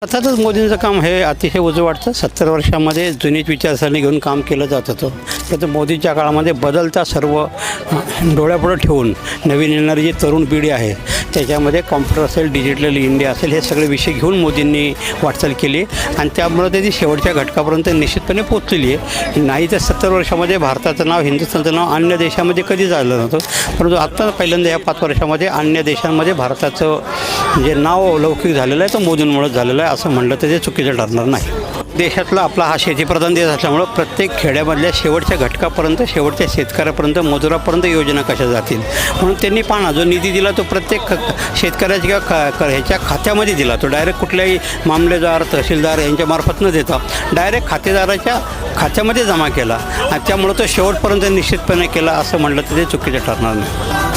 अर्थातच मोदींचं काम हे अतिशय उजं वाटतं. 70 वर्षामध्ये जुनीच विचारसरणी घेऊन काम केलं जात होतं. तर मोदींच्या काळामध्ये बदलता सर्व डोळ्यापुढं ठेवून नवीन येणारी जी तरुण पिढी आहे त्याच्यामध्ये कॉम्प्युटर असेल, डिजिटल इंडिया असेल, हे सगळे विषय घेऊन मोदींनी वाटचाल केली आणि त्यामुळे त्याची शेवटच्या घटकापर्यंत निश्चितपणे पोचलेली आहे. नाही तर 70 वर्षामध्ये भारताचं नाव, हिंदुस्थानचं नाव अन्य देशामध्ये कधी झालं नव्हतं. परंतु आत्ता पहिल्यांदा या 5 वर्षामध्ये अन्य देशांमध्ये भारताचं जे नाव लौकिक झालेलं आहे तो मोदींमुळेच झालेलं आहे असं म्हणलं तर ते चुकीचं ठरणार नाही. देशातला आपला हा शेतीप्रधान देश असल्यामुळं प्रत्येक खेड्यामधल्या शेवटच्या घटकापर्यंत, शेवटच्या शेतकऱ्यापर्यंत, मजुरापर्यंत योजना कशा जातील म्हणून त्यांनी पाहणं जो निधी दिला तो प्रत्येक शेतकऱ्याच्या किंवा ह्याच्या खात्यामध्ये दिला. तो डायरेक्ट कुठल्याही मामलेदार, तहसीलदार यांच्यामार्फत न देता डायरेक्ट खातेदाराच्या खात्यामध्ये जमा केला आणि त्यामुळं तो शेवटपर्यंत निश्चितपणे केला असं म्हणलं तर ते चुकीचं ठरणार नाही.